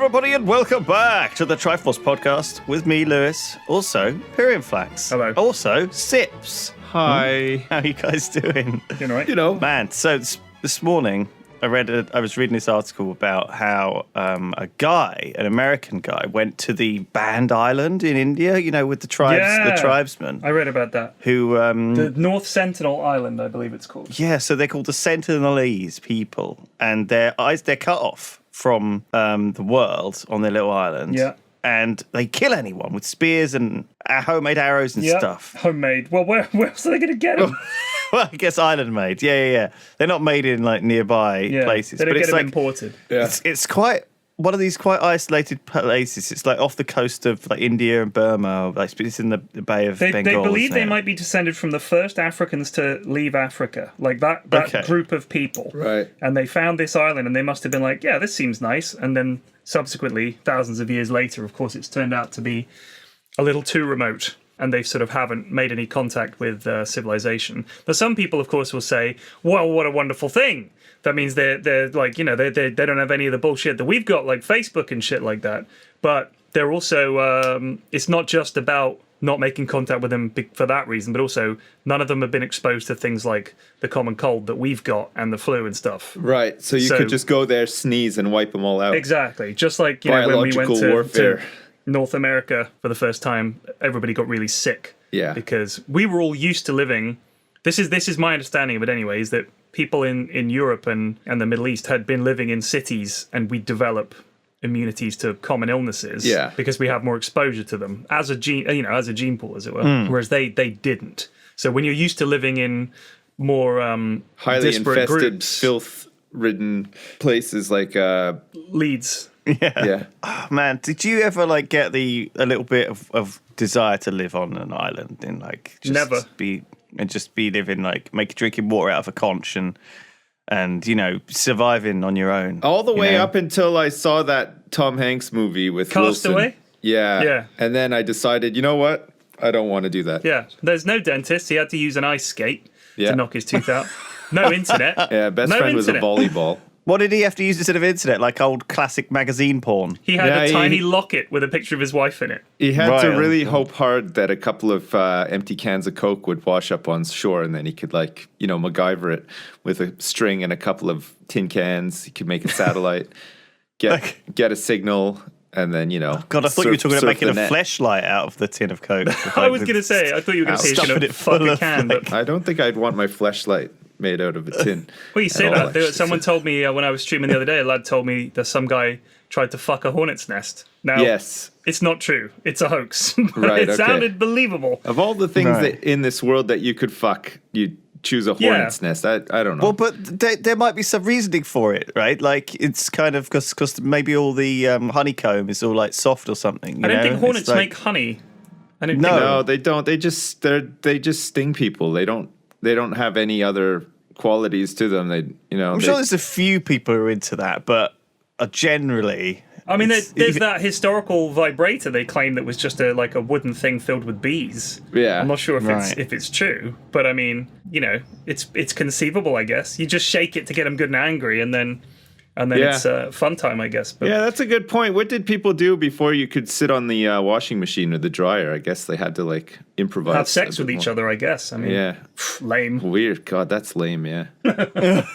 everybody, and welcome back to the Triforce podcast with me, Lewis. Also, Pyrianflax. Hello. Also, Sips. Hi. How are you guys doing? Doing all right? You know. Man, so this morning, I was reading this article about how an American guy, went to the banned island in India, with the tribesmen. I read about that. Who, the North Sentinel Island, I believe it's called. Yeah, so they're called the Sentinelese people, and they're cut off from the world on their little island. Yeah. And they kill anyone with spears and homemade arrows and stuff. Homemade. Well, where else are they going to get them? Well, I guess island made. Yeah. They're not made in nearby places. They don't but get it's them like imported. Yeah. It's quite one of these quite isolated places. It's like off the coast of like India and Burma. Like it's in the Bay of Bengal. They believe they might be descended from the first Africans to leave Africa, like that group of people. Right. And they found this island, and they must have been like, yeah, this seems nice. And then subsequently, thousands of years later, of course, it's turned out to be a little too remote. And they sort of haven't made any contact with civilization. Now, some people, of course, will say, well, what a wonderful thing. That means they're like, they don't have any of the bullshit that we've got, like Facebook and shit like that. But they're also, it's not just about not making contact with them for that reason, but also none of them have been exposed to things like the common cold that we've got and the flu and stuff. Right. So you could just go there, sneeze, and wipe them all out. Exactly. Just like, when we went to North America for the first time, everybody got really sick. Yeah. Because we were all used to living. This is my understanding of it anyway, is that people in Europe and the Middle East had been living in cities, and we develop immunities to common illnesses because we have more exposure to them as a gene pool, as it were. Whereas they didn't. So when you're used to living in more highly disparate infested, groups, filth-ridden places like Leeds. Yeah. Oh, man, did you ever get a little bit of desire to live on an island and Never be living drinking water out of a conch and surviving on your own all the way up until I saw that Tom Hanks movie with Castaway? Wilson. Yeah. And then I decided, you know what? I don't want to do that. Yeah. There's no dentist. He had to use an ice skate to knock his tooth out. No internet. Yeah, best friend was a volleyball. What did he have to use instead of internet? Like old classic magazine porn? He had a tiny locket with a picture of his wife in it. He had to really hope hard that a couple of empty cans of Coke would wash up on shore, and then he could MacGyver it with a string and a couple of tin cans. He could make a satellite, get a signal, and then, God, I thought you were talking about making a fleshlight out of the tin of Coke. I was going to say, I thought you were going to say he's going to fuck a can. But I don't think I'd want my fleshlight made out of a tin. Well, you say that. Someone told me when I was streaming the other day, a lad told me that some guy tried to fuck a hornet's nest. Now, yes. It's not true. It's a hoax. Right, it sounded believable. Of all the things that in this world that you could fuck, you'd choose a hornet's nest. I don't know. Well, but there might be some reasoning for it, right? Like, it's kind of because maybe all the honeycomb is all soft or something. I don't think hornets make honey. No, they don't. They just sting people. They don't have any other qualities to them. I'm sure there's a few people who are into that, but generally, I mean, there's that historical vibrator they claim that was just a wooden thing filled with bees. Yeah, I'm not sure if it's true, but I mean, it's conceivable, I guess. You just shake it to get them good and angry, and then it's fun time, I guess. But yeah, that's a good point. What did people do before you could sit on the washing machine or the dryer? I guess they had to improvise. Have sex with each other, I guess. I mean, lame. Weird. God, that's lame. Yeah.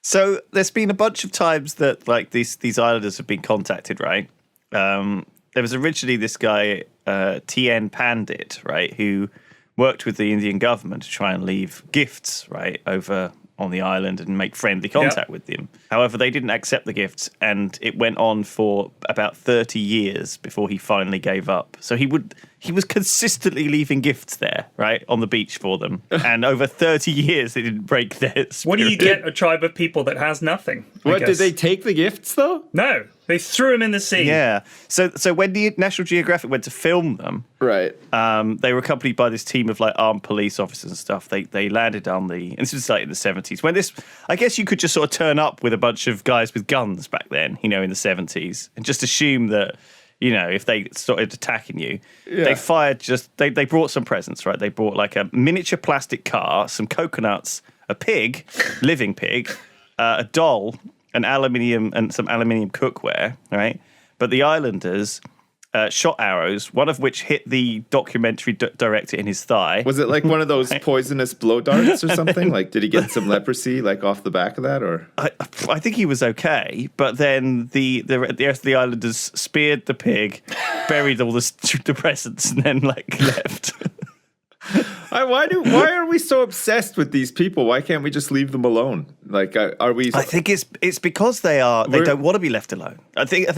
So there's been a bunch of times that these islanders have been contacted, right? There was originally this guy T.N. Pandit, right, who worked with the Indian government to try and leave gifts, right, over on the island and make friendly contact with them. However, they didn't accept the gifts, and it went on for about 30 years before he finally gave up. So he was consistently leaving gifts there, right, on the beach for them. And over 30 years, they didn't break their spirit. What do you get a tribe of people that has nothing? What, did they take the gifts, though? No, they threw them in the sea. Yeah. So when the National Geographic went to film them, right, they were accompanied by this team of armed police officers and stuff. They landed on and this was in the 70s. When I guess you could just sort of turn up with a bunch of guys with guns back then, in the 70s, and just assume that, if they started attacking you, they fired they brought some presents, right? They brought a miniature plastic car, some coconuts, a pig, living pig, a doll, some aluminium cookware, right? but the islanders shot arrows, one of which hit the documentary director in his thigh. Was it like one of those poisonous blow darts or something? Like, did he get some leprosy like off the back of that, or? I think he was okay, but then the rest of the islanders speared the pig, buried all the presents, and then like left. Why are we so obsessed with these people? Why can't we just leave them alone? Like, are we? I think it's because they don't want to be left alone. I think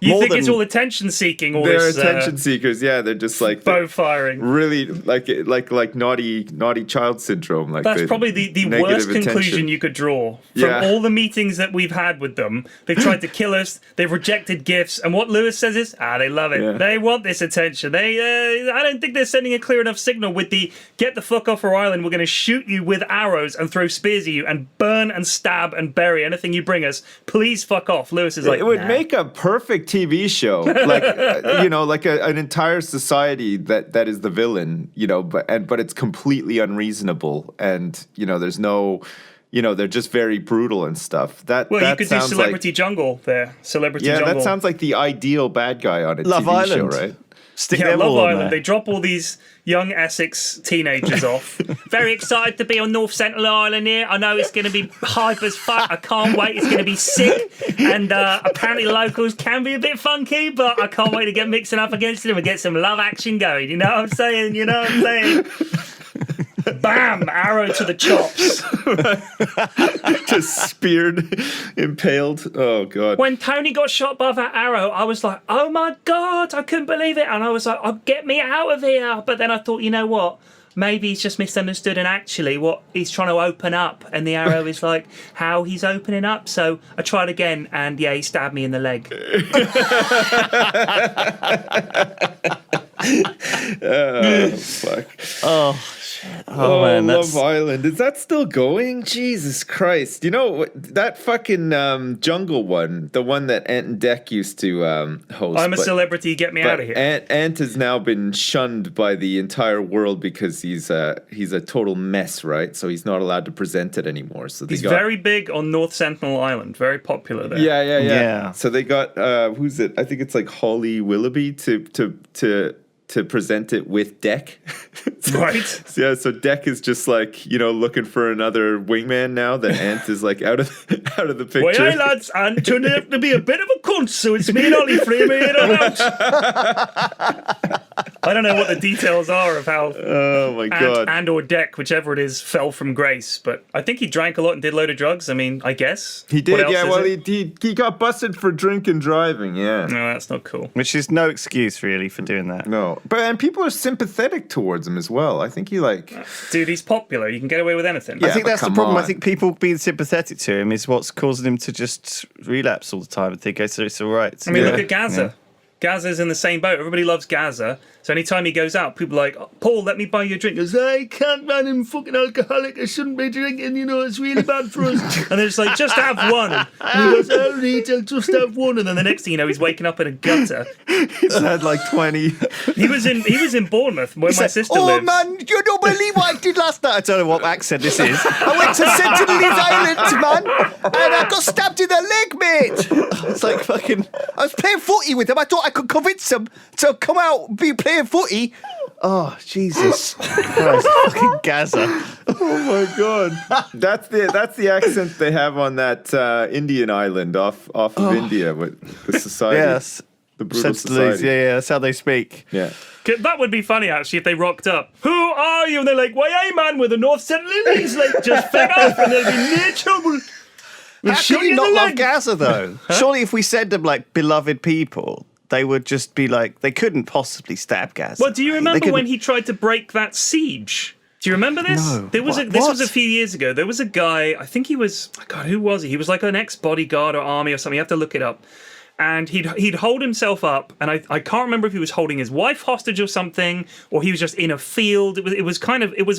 You think it's all attention seeking? They're attention seekers. Yeah, they're just like bow firing. Really, like naughty child syndrome. Like that's probably the worst conclusion you could draw from all the meetings that we've had with them. They've tried to kill us. They've rejected gifts, and what Lewis says is, they love it. Yeah. They want this attention. I don't think they're sending a clear enough signal with the get the fuck off our island. We're going to shoot you with arrows and throw spears at you and burn and stab and bury anything you bring us. Please fuck off. Lewis is like, it would make a perfect TV show, like like an entire society that is the villain, but it's completely unreasonable, and there's no, they're just very brutal and stuff. That you could do Celebrity Jungle there. Celebrity Jungle. Yeah, that sounds like the ideal bad guy on a Love TV Island. show, right? Love Island. They drop all these young Essex teenagers off. Very excited to be on North Sentinel Island here. I know it's going to be hype as fuck. I can't wait. It's going to be sick. And apparently locals can be a bit funky, but I can't wait to get mixing up against them and get some love action going. You know what I'm saying? Bam! Arrow to the chops. Just speared, impaled. Oh, God. When Tony got shot by that arrow, I was like, oh, my God, I couldn't believe it. And I was like, oh, get me out of here. But then I thought, you know what? Maybe he's just misunderstood, and actually what he's trying to open up, and the arrow is like how he's opening up. So I tried again, and he stabbed me in the leg. Oh, fuck. Oh, shit. Oh, man. Love Island. Is that still going? Jesus Christ. That fucking jungle one, the one that Ant and Dec used to host. I'm a celebrity, get me out of here. Ant has now been shunned by the entire world because he's a total mess, right? So he's not allowed to present it anymore. So he's very big on North Sentinel Island. Very popular there. Yeah. So they got, who's it? I think it's like Holly Willoughby to present it with Dec. Right. So Dec is just like, looking for another wingman now that Ant is like out of the picture. Well, hey lads, Ant turned out to be a bit of a cunt, so it's me and Ollie framing it out. I don't know what the details are of how God. Ant or Dec, whichever it is, fell from grace, but I think he drank a lot and did a load of drugs. I mean, I guess. He did, yeah. Well, he got busted for drink and driving, yeah. No, that's not cool. Which is no excuse, really, for doing that. No. And people are sympathetic towards him as well. I think Dude, he's popular. You can get away with anything. Yeah, I think that's the problem. I think people being sympathetic to him is what's causing him to just relapse all the time and think, so it's all right. I mean, look at Gazza. Yeah. Gazza's in the same boat. Everybody loves Gazza. So anytime he goes out, people are like, Paul, let me buy you a drink. He goes, I can't, man, I'm fucking alcoholic. I shouldn't be drinking, it's really bad for us. And they're just like, just have one. And he goes, I'll just have one. And then the next thing you know, he's waking up in a gutter. He's had like 20. He was in Bournemouth where my sister lives. Oh, man, you don't believe what I did last night. I don't know what accent this is. I went to Sentinel's Island, man, and I got stabbed in the leg, mate. It's like fucking... I was playing footy with him. I thought I could convince him to come out and be playing footy. Oh, Jesus Christ. Fucking Gazza. Oh, my God. That's the accent they have on that Indian island off of India with the society. Yes. The brutal society. Yeah, that's how they speak. Yeah. That would be funny, actually, if they rocked up. Who are you? And they're like, why, hey, man, with the North Sentinel. He's like, just fuck off and there'll be no trouble. How can you not love Gazza, though? Surely if we send them, like, beloved people... they would just be like, they couldn't possibly stab Gazza. Well, do you remember when he tried to break that siege? Do you remember this? No. This was a few years ago. There was a guy, I think he was, God, who was he? He was like an ex-bodyguard or army or something. You have to look it up. And he'd hold himself up, and I can't remember if he was holding his wife hostage or something, or he was just in a field. It was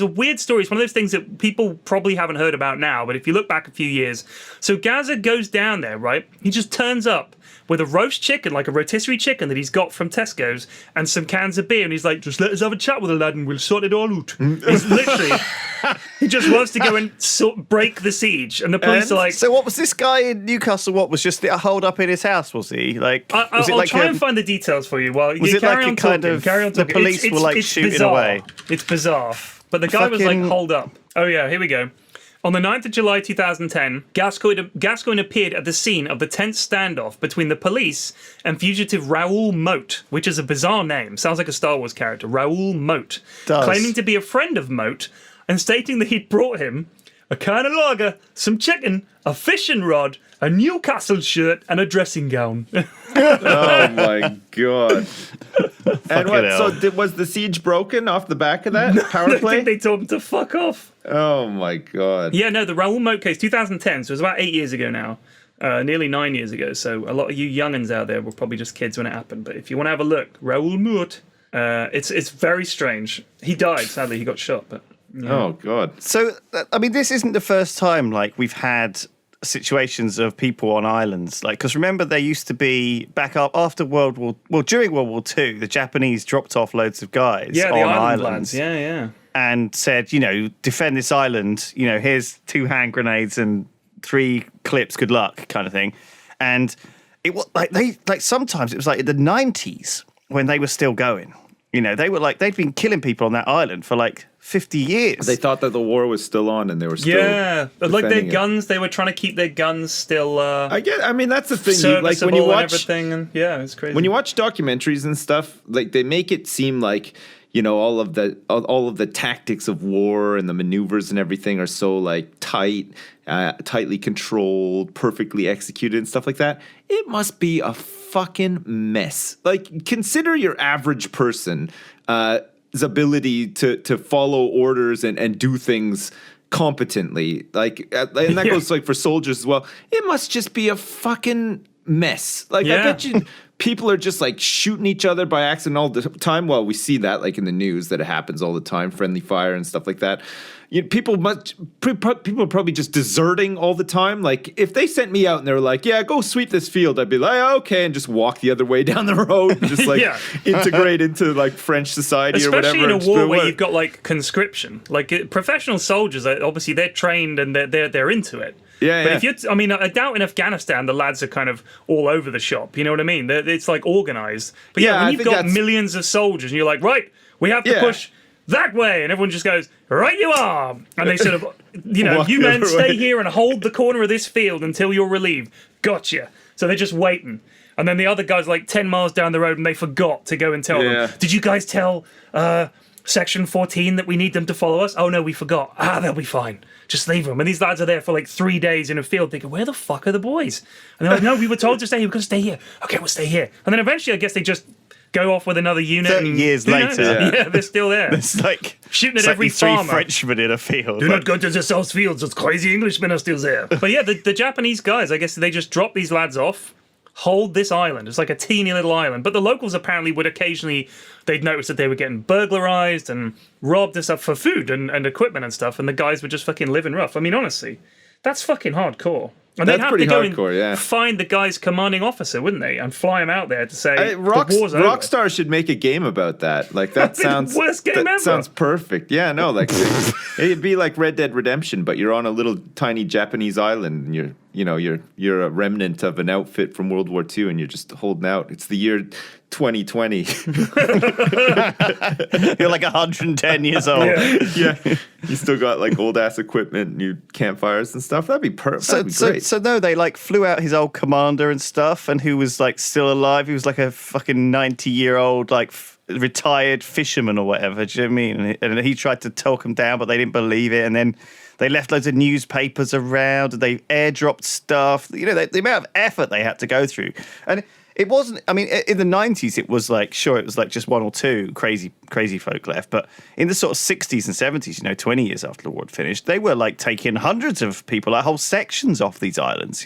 a weird story. It's one of those things that people probably haven't heard about now, but if you look back a few years. So Gazza goes down there, right? He just turns up with a roast chicken, like a rotisserie chicken that he's got from Tesco's, and some cans of beer, and he's like, just let us have a chat with the lad and we'll sort it all out. It's literally... He just wants to go and break the siege, and the police are like. So what was this guy in Newcastle? What was just a hold up in his house? Was he like? Was it I'll like try and find the details for you. Well, was it carry like on a kind talking, of carry on the talking. police were like it's shooting bizarre. away? It's bizarre. But the guy was like, hold up. Oh yeah, here we go. On the 9th of July 2010, Gascoigne appeared at the scene of the tense standoff between the police and fugitive Raoul Moat, which is a bizarre name. Sounds like a Star Wars character. Raoul Moat. Claiming to be a friend of Moat and stating that he'd brought him a can of lager, some chicken, a fishing rod, a Newcastle shirt, and a dressing gown. Oh my god! And what? hell. So was the siege broken off the back of that power I play? think they told him to fuck off. Oh my god! Yeah, no, the Raoul Moat case, 2010, so it was about 8 years ago now. Nearly 9 years ago. So a lot of you young'uns out there were probably just kids when it happened. But if you want to have a look, Raoul Moat, it's very strange. He died, sadly, he got shot. But yeah. Oh god! So I mean, this isn't the first time like we've had situations of people on islands, like, because remember there used to be back up after during World War II, the Japanese dropped off loads of guys Yeah, the on island islands. lads. Yeah. And said, defend this island, here's 2 hand grenades and 3 clips, good luck, kind of thing. And it was sometimes it was like in the 90s when they were still going. They were like, they'd been killing people on that island for like 50 years. They thought that the war was still on, and they were still like their defending it. guns, they were trying to keep their guns still I mean, that's the thing. Like serviceable when you and watch everything, and yeah, it's crazy. when you watch documentaries and stuff, like they make it seem like all of the tactics of war and the maneuvers and everything are so like tightly controlled, perfectly executed and stuff like that. It must be a fucking mess. Like, consider your average person his ability to follow orders and do things competently. Like, and that goes like for soldiers as well. It must just be a fucking mess. Like, I bet you people are just like shooting each other by accident all the time. Well, we see that like in the news that it happens all the time, friendly fire and stuff like that. People are probably just deserting all the time. Like, if they sent me out and they were like, yeah, go sweep this field, I'd be like, okay, and just walk the other way down the road and just like integrate into like French society or whatever. Especially in a war where you've got like conscription. Like professional soldiers, obviously they're trained and they're into it. But if I doubt in Afghanistan the lads are kind of all over the shop. You know what I mean? It's like organized. But when you've got millions of soldiers and you're like, right, we have to push that way, and everyone just goes, right you are, and they sort of, you men stay here and hold the corner of this field until you're relieved. Gotcha. So they're just waiting. And then the other guy's like 10 miles down the road and they forgot to go and tell them, did you guys tell Section 14 that we need them to follow us? Oh no, we forgot. They'll be fine. Just leave them. And these lads are there for like 3 days in a field thinking, where the fuck are the boys? And they're like, no, we were told to stay here. We're going to stay here. Okay, we'll stay here. And then eventually I guess they just go off with another unit. 30 years later. They're still there. It's like shooting at every 3 farmer. Frenchmen in a field. Do not go to the South Fields. Those crazy Englishmen are still there. But yeah, the Japanese guys, I guess they just drop these lads off, hold this island. It's like a teeny little island. But the locals apparently would occasionally, they'd notice that they were getting burglarized and robbed and stuff for food and equipment and stuff. And the guys were just fucking living rough. I mean, honestly, that's fucking hardcore. And they'd have to go and find the guy's commanding officer, wouldn't they? And fly him out there to say, the war's over. Rockstar should make a game about that. Like, that sounds the worst game ever. Sounds perfect. Yeah, no, like it'd be like Red Dead Redemption, but you're on a little tiny Japanese island, and you're a remnant of an outfit from World War II, and you're just holding out. It's the year 2020. You're like 110 years old. Yeah. You still got like old ass equipment, new campfires and stuff. That'd be perfect. That'd be great. So no, they like flew out his old commander and stuff, and who was like still alive. He was like a fucking 90-year-old like retired fisherman or whatever. Do you know what I mean? And he tried to talk them down, but they didn't believe it. And then they left loads of newspapers around, and they airdropped stuff. The amount of effort they had to go through. And it wasn't, I mean, in the 90s, it was like, sure, it was like just 1 or 2 crazy folk left. But in the sort of 60s and 70s, 20 years after the war had finished, they were like taking hundreds of people, like whole sections off these islands,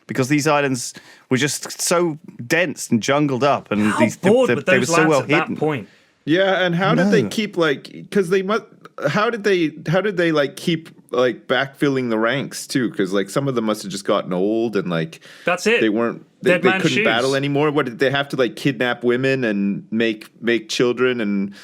because these islands were just so dense and jungled up. And How bored were they were those so lads well at hidden. that point? Yeah, and how did they keep because they must? How did they like keep like backfilling the ranks too? Because like some of them must have just gotten old and like that's it. They weren't. They couldn't battle anymore. What did they have to like kidnap women and make children and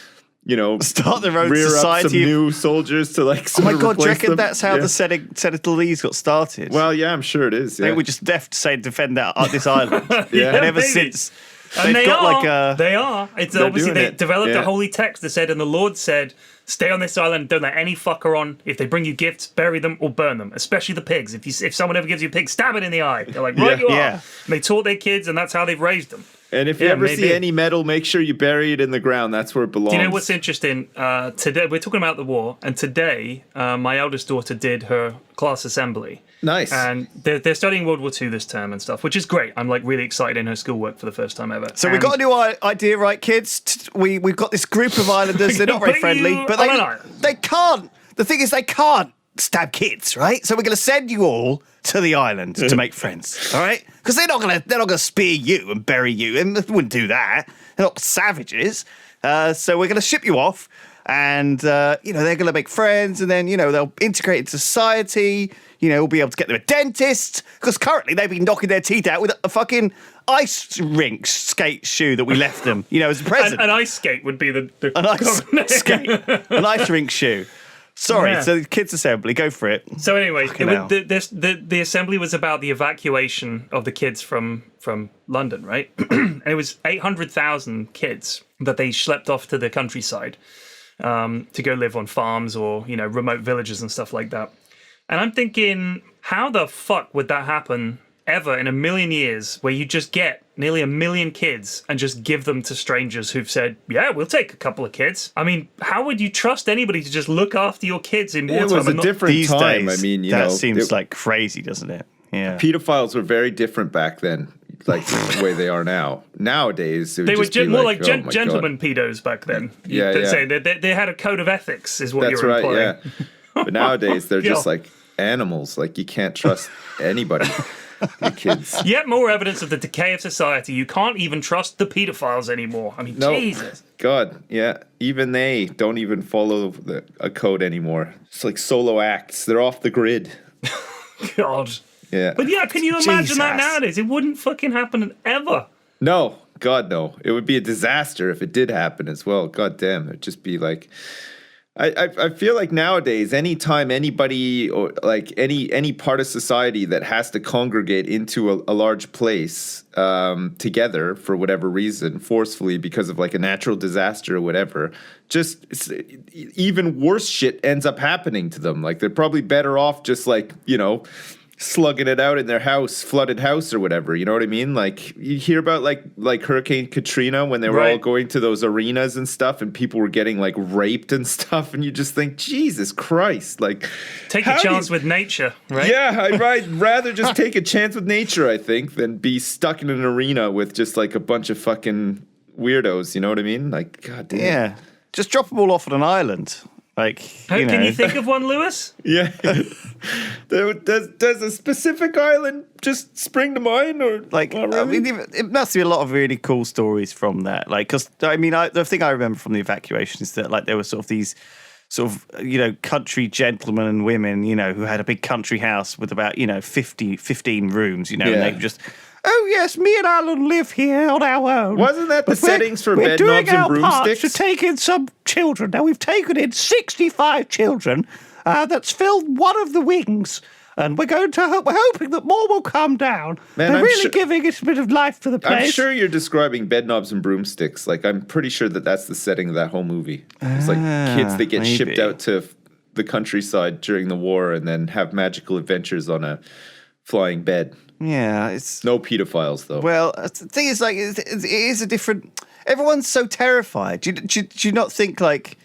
Start their own rear society up some of- new soldiers to like. Oh my sort of God, do you replace reckon them. that's how Yeah. the Senegalese got started? Well, yeah, I'm sure it is. Yeah. They were just left to say defend this island. Yeah. And ever maybe. since, And they've they got are. like a... They are. It's They're obviously doing they it. developed Yeah. a holy text that said, and the Lord said, "Stay on this island. Don't let any fucker on. If they bring you gifts, bury them or burn them. Especially the pigs. If someone ever gives you a pig, stab it in the eye." They're like, "Right, you are." Yeah. And they taught their kids, and that's how they've raised them. And if you Yeah, ever see maybe. any metal, make sure you bury it in the ground. That's where it belongs. Do you know what's interesting? Today we're talking about the war, and today my eldest daughter did her class assembly. Nice. And they're studying World War II this term and stuff, which is great. I'm like really excited in her schoolwork for the first time ever. So we've got a new idea, right, kids? We've got this group of islanders. They're not very Put friendly, you but on an island. they can't. The thing is, they can't stab kids, right? So we're going to send you all to the island to make friends, all right? Because they're not going to spear you and bury you, and they wouldn't do that. They're not savages. So we're going to ship you off, and they're going to make friends, and then they'll integrate into society. We'll be able to get them a dentist, because currently they've been knocking their teeth out with a fucking ice rink skate shoe that we left them, as a present. An ice skate would be the An ice skate, an ice rink shoe. Sorry, Yeah. so the kids' assembly, go for it. So anyway, hell. the assembly was about the evacuation of the kids from London, right? And it was 800,000 kids that they schlepped off to the countryside to go live on farms or remote villages and stuff like that. And I'm thinking, how the fuck would that happen ever in a million years, where you just get nearly 1 million kids and just give them to strangers who've said, "Yeah, we'll take a couple of kids"? I mean, how would you trust anybody to just look after your kids in wartime? It was a and not- different These time. days, I mean, that seems like crazy, doesn't it? Yeah. pedophiles were very different back then, like the way they are now. Nowadays, it would They were just be more like oh my God. gentlemen pedos back then. Yeah, You'd yeah. say they had a code of ethics, is what That's you're right. implying. Yeah. But nowadays, they're just Yeah. like animals. Like you can't trust anybody. The kids. Yet more evidence of the decay of society. You can't even trust the pedophiles anymore. I mean, No. Jesus. God, yeah. Even they don't even follow a code anymore. It's like solo acts. They're off the grid. God. Yeah. But yeah, can you imagine Jesus. that nowadays? It wouldn't fucking happen ever. No, God, no. It would be a disaster if it did happen as well. God damn, it'd just be like. I feel like nowadays, anytime anybody or like any part of society that has to congregate into a large place together for whatever reason, forcefully because of like a natural disaster or whatever, even worse shit ends up happening to them. Like they're probably better off just like, slugging it out in their house, flooded house or whatever. You know what I mean? Like you hear about like Hurricane Katrina when they were all Right. going to those arenas and stuff and people were getting like raped and stuff. And you just think, Jesus Christ, like Take a how do chance you- with nature, right? Yeah, I'd rather just take a chance with nature, I think, than be stuck in an arena with just like a bunch of fucking weirdos. You know what I mean? Like, God damn. Yeah. Just drop them all off on an island. Like, Can you think of one, Lewis? Yeah. Does a specific island just spring to mind, or Like, not I really? mean, it must be a lot of really cool stories from that. Like, because the thing I remember from the evacuation is that like there were sort of these country gentlemen and women, who had a big country house with about 15 rooms, and Yeah. they could just. Oh yes, me and Alan live here on our own. Wasn't that the But we're- settings for we're bed doing knobs and our part broomsticks? to take in some children. Now we've taken in 65 children. That's filled one of the wings, and we're hoping that more will come down. Man, They're I'm really sure- giving it a bit of life to the place. I'm sure you're describing bed knobs and broomsticks. Like, I'm pretty sure that's the setting of that whole movie. It's like kids that get shipped maybe. out to the countryside during the war and then have magical adventures on a flying bed. Yeah, it's No pedophiles, though. well. The thing is, like, it is a different. Everyone's so terrified. Do you not think like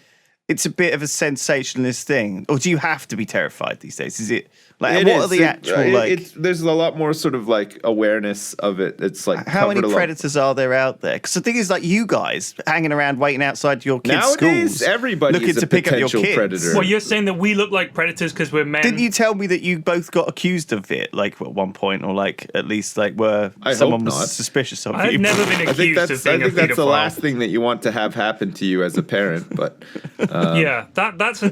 it's a bit of a sensationalist thing, or do you have to be terrified these days? Is it like It what is. are the actual There's a lot more sort of like awareness of it. It's like How many covered a lot. predators are there out there? Because the thing is, like, you guys hanging around waiting outside your kids' Nowadays, schools, everybody looking is a to pick up your potential kids. predator. Well, you're saying that we look like predators because we're men. Didn't you tell me that you both got accused of it, like at one point, or like at least like I someone hope was not. suspicious of I've you? never been I think accused that's of being a the pedophile. last thing that you want to have happen to you as a parent. But Yeah, that's a I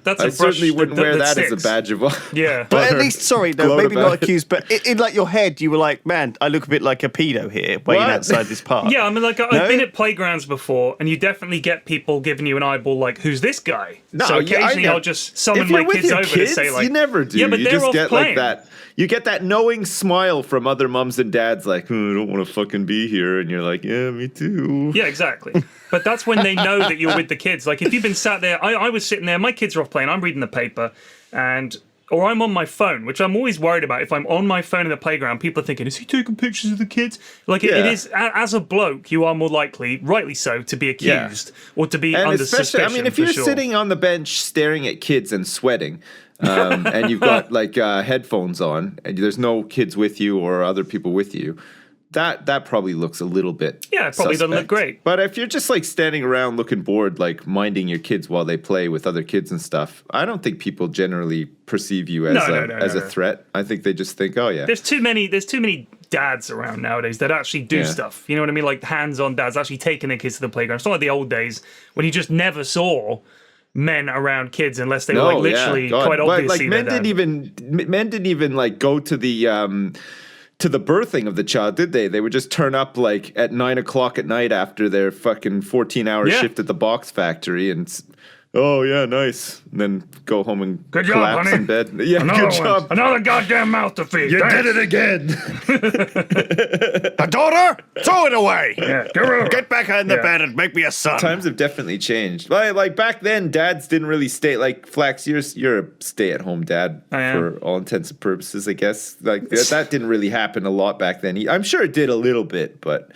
brush certainly wouldn't wear that sticks. as a badge of honor. Yeah, But at least, sorry, no, gloat maybe about not it. accused, but in like your head, you were like, man, I look a bit like a pedo here, waiting What? outside this park. yeah. I mean, like I've No? been at playgrounds before, and you definitely get people giving you an eyeball, like, "Who's this guy?" No, so yeah, I occasionally never- I'll just summon if you're my with kids your over kids, to say, like, you never do. Yeah, but you they're just off get playing. like that. You get that knowing smile from other mums and dads, like, oh, I don't want to fucking be here, and you're like, yeah, me too. Yeah, exactly. But that's when they know that you're with the kids. Like if you've been sat there, I was sitting there, my kids are off playing, I'm reading the paper, or I'm on my phone, which I'm always worried about. If I'm on my phone in the playground, people are thinking, is he taking pictures of the kids? Like it Yeah. is, as a bloke, you are more likely, rightly so, to be accused or to be And under especially, suspicion. I mean, if for you're sure. sitting on the bench staring at kids and sweating, and you've got like headphones on, and there's no kids with you or other people with you, that probably looks a little bit Yeah, it probably doesn't look suspect. great. But if you're just like standing around looking bored, like minding your kids while they play with other kids and stuff, I don't think people generally perceive you as a threat. I think they just think, oh yeah, There's too many dads around nowadays that actually do Yeah. stuff. You know what I mean? Like hands-on dads actually taking their kids to the playground. It's not like the old days when you just never saw men around kids unless they were like literally God. quite But, obviously like men their dad. didn't even like go to the birthing of the child, did they? They would just turn up like at 9 o'clock at night after their fucking 14-hour Yeah. shift at the box factory, and oh yeah, nice, and then go home and Good job, collapse honey. in bed. Yeah, Another good one. job. Another goddamn mouth to feed. You Thanks. did it again. A daughter, throw it away. Yeah, get rid of it. Get back in the Yeah. bed and make me a son. Times have definitely changed. Like back then, dads didn't really stay. Like Flax, you're a stay-at-home dad I am. for all intents and purposes, I guess. Like that didn't really happen a lot back then. I'm sure it did a little bit, but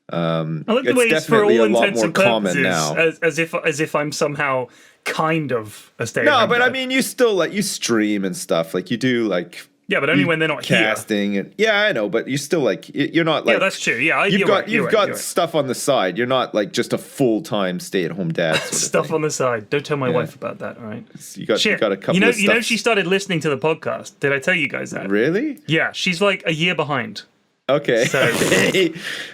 I like the it's way it's for definitely all a lot intents more and common purposes, now. as if I'm somehow kind of a stay-at-home No, but I dad. mean, you still like you stream and stuff. Like you do like yeah, but only when they're not here. casting and yeah, I know, but you still like you're not like Yeah, that's true. Yeah, You've you're got right, you're you've right, got you're right. stuff on the side. You're not like just a full-time stay-at-home dad. Sort of Stuff thing. on the side. Don't tell my wife about that. All right. You got Shit. a couple you know, of you know, stuff- she started listening to the podcast. Did I tell you guys that? Really? Yeah, she's like a year behind. Okay. So-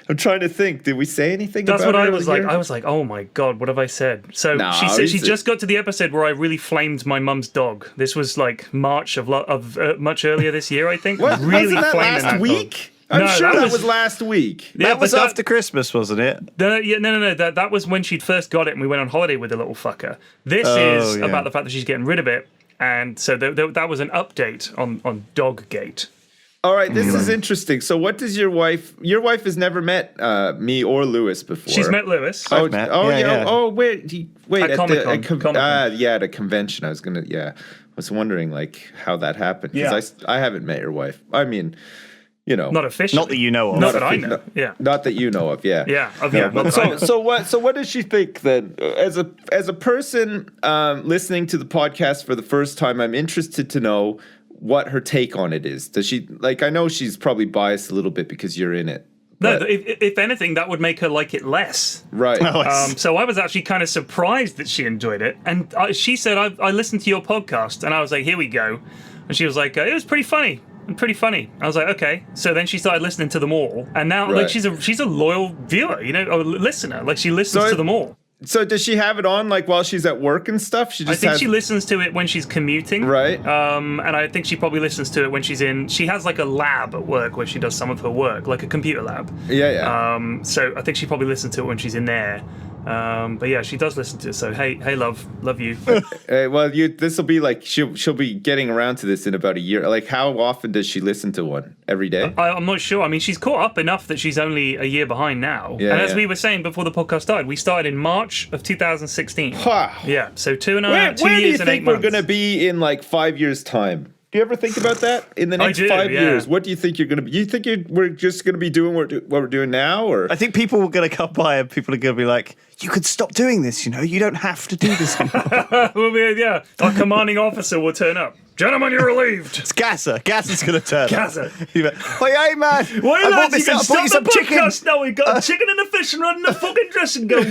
I'm trying to think. Did we say anything That's about what her I was like. here? I was like, oh my god, what have I said? So No, she said she it's- just got to the episode where I really flamed my mum's dog. This was like March of much earlier this year, I think. What? Really Wasn't that flaming last that dog. week? I'm No, sure that that was- was last week. Yeah, That was but after Christmas, wasn't it? No. That was when she'd first got it, and we went on holiday with the little fucker. This is yeah. about the fact that she's getting rid of it, and so that was an update on Doggate. All right, this is interesting. So, what does your wife? Your wife has never met me or Lewis before. She's met Lewis. Oh, met. oh Yeah, yeah. yeah. Oh, wait. At Comic-Con. Comic-Con. Yeah, at a convention. I was gonna. Yeah, I was wondering like how that happened because I haven't met your wife. I mean, you know, Not officially. Not that you know of. Not that I know. Yeah. not that you know of. Yeah. Yeah. Not that I know. So what does she think then? As a person listening to the podcast for the first time, I'm interested to know what her take on it is. Does she like? I know she's probably biased a little bit because you're in it. No, but- if anything, that would make her like it less. right. So I was actually kind of surprised that she enjoyed it. And she said, I listened to your podcast. And I was like, here we go. And she was like, it was pretty funny. Pretty funny. I was like, okay. So then she started listening to them all. And now like Right. she's a loyal viewer, you know, or listener. Like she listens to them all. So does she have it on like while she's at work and stuff? She I just think has, she listens to it when she's commuting. Right. And I think she probably listens to it when she has like a lab at work where she does some of her work, like a computer lab. Yeah. So I think she probably listens to it when she's in there. But yeah, she does listen to it. So hey, love you. Well, this will be like she'll be getting around to this in about a year. Like, how often does she listen to one? Every day? I'm not sure. I mean, she's caught up enough that she's only a year behind now. Yeah, And as yeah. we were saying before the podcast started, we started in March of 2016. Wow. Yeah, so 2 Where do you years and 8 think we're months. going to be in like 5 years' time? Do you ever think about that? In the next do, 5 yeah. years, what do you think you're going to be? You think we're just going to be doing what we're doing now? Or I think people are going to come by and people are going to be like, you could stop doing this, you know? You don't have to do this anymore. Yeah, our commanding officer will turn up. Gentlemen, you're relieved. It's Gazza. Gazza's going to turn Gazza. up. He's like, hey, man. Why I lads, bought you this can up. I bought you stop the some chicken. podcast now. We've got a chicken and a fish and running a fucking dressing gown.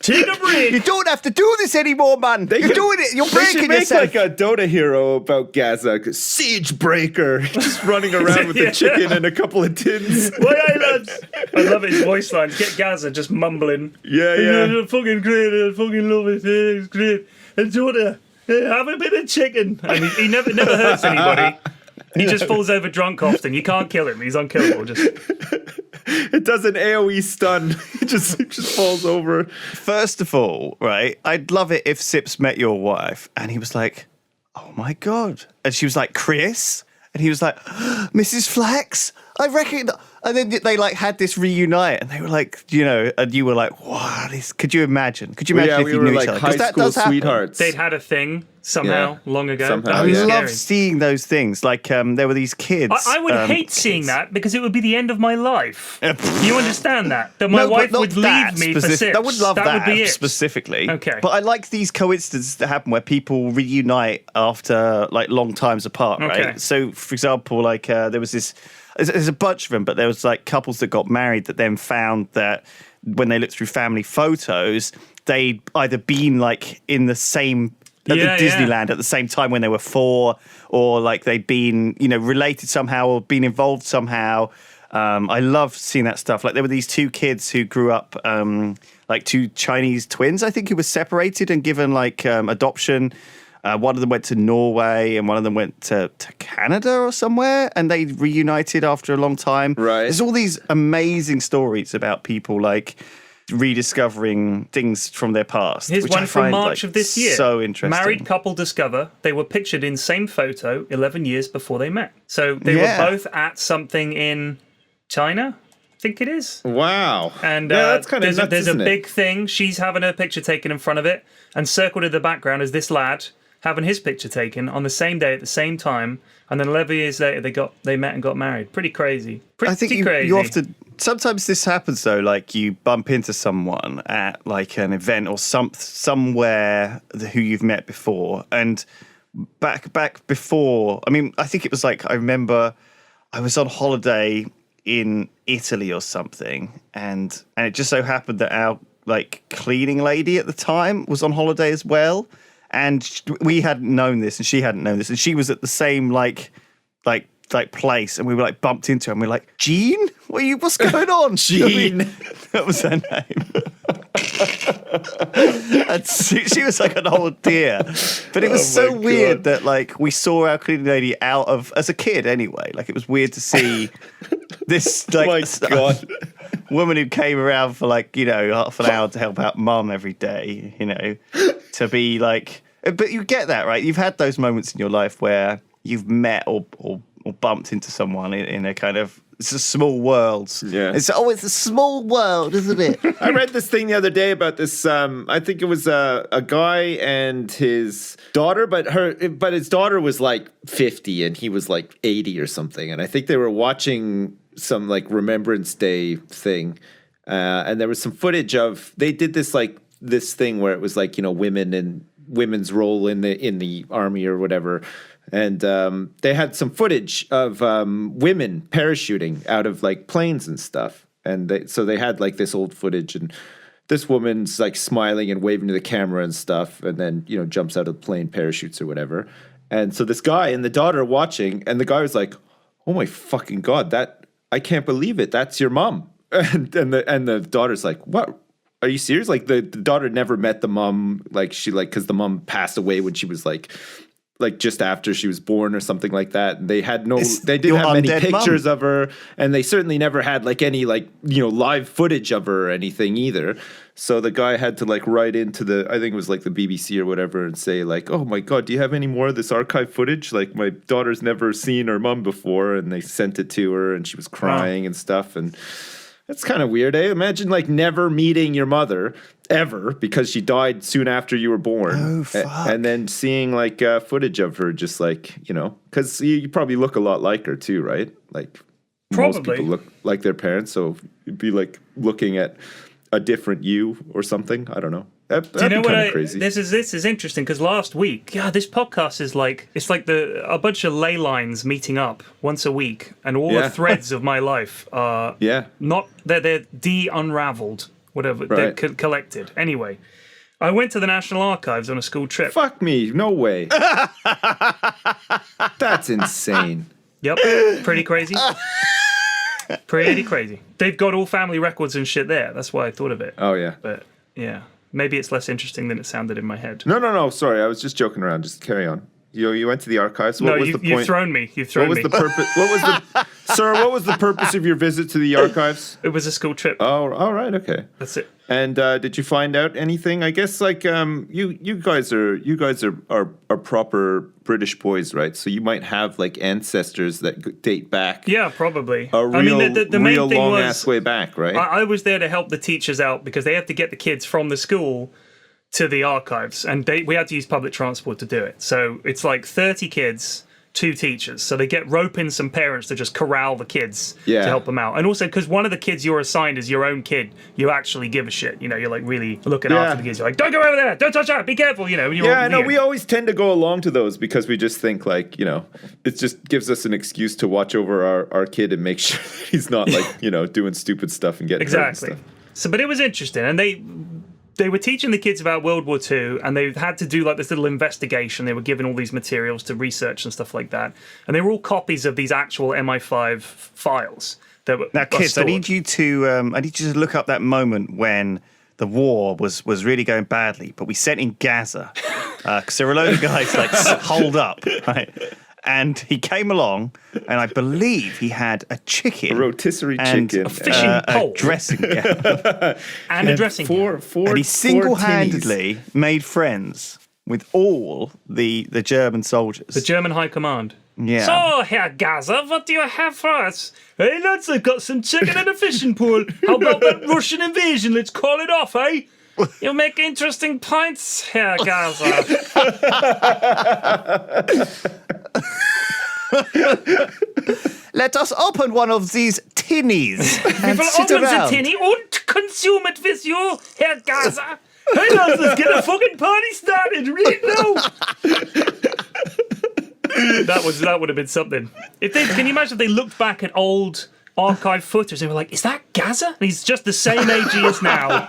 Siegebreaker. You don't have to do this anymore, man. You're doing it. You're They should breaking make yourself. like a Dota hero about Gazza. Siegebreaker. Just running around with Yeah. a chicken and a couple of tins. Why, lads? I love his voice lines. Get Gazza just mumbling. Yeah. Fucking great. I fucking love it. It's great. And Dota, have a bit of chicken. And he never hurts anybody. He just falls over drunk often. You can't kill him. He's unkillable. Just It does an AoE stun. It just falls over. First of all, right, I'd love it if Sips met your wife and he was like, oh my God. And she was like, Chris? And he was like, Mrs. Flax? I reckon. And then they like had this reunite and they were like, you know, and you were like, what is, could you imagine? Could you imagine if we you were knew like each other? high 'Cause that school does happen. sweethearts. they'd had a thing somehow long ago. Somehow, That I was yeah. love scary. seeing those things. Like there were these kids. I would hate seeing that because it would be the end of my life. You understand that? That my No, but wife not would that leave me for specific- Sips. I would love that, would be it. specifically. Okay. But I like these coincidences that happen where people reunite after like long times apart, Okay. right? So, for example, like there was this. There's a bunch of them, but there was like couples that got married that then found that when they looked through family photos, they'd either been like in the same at Yeah, the yeah. Disneyland at the same time when they were 4, or like they'd been, you know, related somehow or been involved somehow. I love seeing that stuff. Like there were these 2 kids who grew up like 2 Chinese twins, I think, who were separated and given like adoption. One of them went to Norway and one of them went to Canada or somewhere, and they reunited after a long time. Right. There's all these amazing stories about people like rediscovering things from their past. Here's which one I from find, March like, of this year. So interesting. Married couple discover they were pictured in same photo 11 years before they met. So they Yeah. were both at something in China, I think it is. Wow. And yeah, that's kind of nuts, there's a isn't it? big thing. She's having her picture taken in front of it, and circled in the background is this lad having his picture taken on the same day at the same time. And then 11 years later, they met and got married. Pretty crazy. Pretty I think crazy. you often. Sometimes this happens though, like you bump into someone at like an event or somewhere who you've met before, and back before. I mean, I think it was like I remember I was on holiday in Italy or something, and it just so happened that our like cleaning lady at the time was on holiday as well, and we hadn't known this, and she hadn't known this, and she was at the same like place, and we were like bumped into her, and we were like, Jean, what's going on? Jean. That was her name. And she was like an old dear, but it was Oh so my weird God. that like we saw our cleaning lady out of as a kid anyway. Like it was weird to see this like My God. woman who came around for like, you know, half an hour to help out mum every day, you know, to be like, but you get that, right? You've had those moments in your life where you've met or bumped into someone in a kind of, it's a small world. Yeah. It's a small world, isn't it? I read this thing the other day about this. I think it was a guy and his daughter, but his daughter was like 50 and he was like 80 or something. And I think they were watching some like Remembrance Day thing, and there was some footage of they did this thing where it was like, you know, women and women's role in the army or whatever. And they had some footage of women parachuting out of like planes and stuff. And they had like this old footage, and this woman's like smiling and waving to the camera and stuff. And then, you know, jumps out of the plane, parachutes or whatever. And so this guy and the daughter are watching, and the guy was like, "Oh my fucking God, I can't believe it. That's your mom." And the daughter's like, "What? Are you serious?" Like the daughter never met the mom, like she like, because the mom passed away when she was like just after she was born or something like that. And they didn't have many pictures of her, and they certainly never had like any like, you know, live footage of her or anything either. So the guy had to like write into I think it was like the BBC or whatever, and say like, "Oh my God, do you have any more of this archive footage? Like my daughter's never seen her mom before." And they sent it to her, and she was crying and stuff. And that's kind of weird, eh? Imagine like never meeting your mother ever because she died soon after you were born. Oh, fuck. And then seeing like footage of her just like, you know, because you probably look a lot like her too, right? Like most Probably. people look like their parents. So it'd be like looking at a different you or something. I don't know. That'd Do you know be what? kind of crazy. This is interesting because last week, this podcast is like it's like a bunch of ley lines meeting up once a week, and all Yeah. the threads of my life are Yeah. not they're de-unraveled whatever they're collected. Anyway, I went to the National Archives on a school trip. Fuck me, no way. That's insane. Yep, pretty crazy. Pretty crazy. They've got all family records and shit there. That's why I thought of it. Oh, yeah. But, yeah. Maybe it's less interesting than it sounded in my head. No. Sorry, I was just joking around. Just carry on. You went to the archives. What was the point? You've thrown me. What was the purpose? Sir, what was the purpose of your visit to the archives? It was a school trip. Oh, all right, okay. That's it. And did you find out anything? I guess like you guys are proper British boys, right? So you might have like ancestors that date back. Yeah, probably. A real, the main real thing long was, ass way back, right? I was there to help the teachers out because they had to get the kids from the school to the archives, and we had to use public transport to do it. So it's like 30 kids, 2 teachers. So they rope in some parents to just corral the kids to help them out. And also because one of the kids you're assigned is your own kid, you actually give a shit. You know, you're like really looking after the kids. You're like, don't go over there, don't touch that, be careful. You know. We always tend to go along to those because we just think like, you know, it just gives us an excuse to watch over our kid and make sure that he's not like, you know, doing stupid stuff and getting hurt and stuff. So, but it was interesting, and they were teaching the kids about World War II, and they had to do like this little investigation. They were given all these materials to research and stuff like that, and they were all copies of these actual MI5 files. Now, kids, I need you to look up that moment when the war was really going badly, but we sent in Gazza because there were a load of guys like holed up, right? And he came along, and I believe he had a chicken, a rotisserie and chicken, a fishing pole, a dressing gown, and a dressing gown. And he single-handedly made friends with all the German soldiers, the German High Command. Yeah. So, Herr Gazza, what do you have for us? Hey, lads, I've got some chicken and a fishing pole. How about that Russian invasion? Let's call it off, eh? You make interesting points, Herr Gazza. Let us open one of these tinnies and We will sit open around. the tinny and consume it with you, Herr Gazza. Hey, lads, let's get a fucking party started right now. That would have been something. Can you imagine if they looked back at old archive footage, they were like, is that Gazza? And he's just the same age he is now.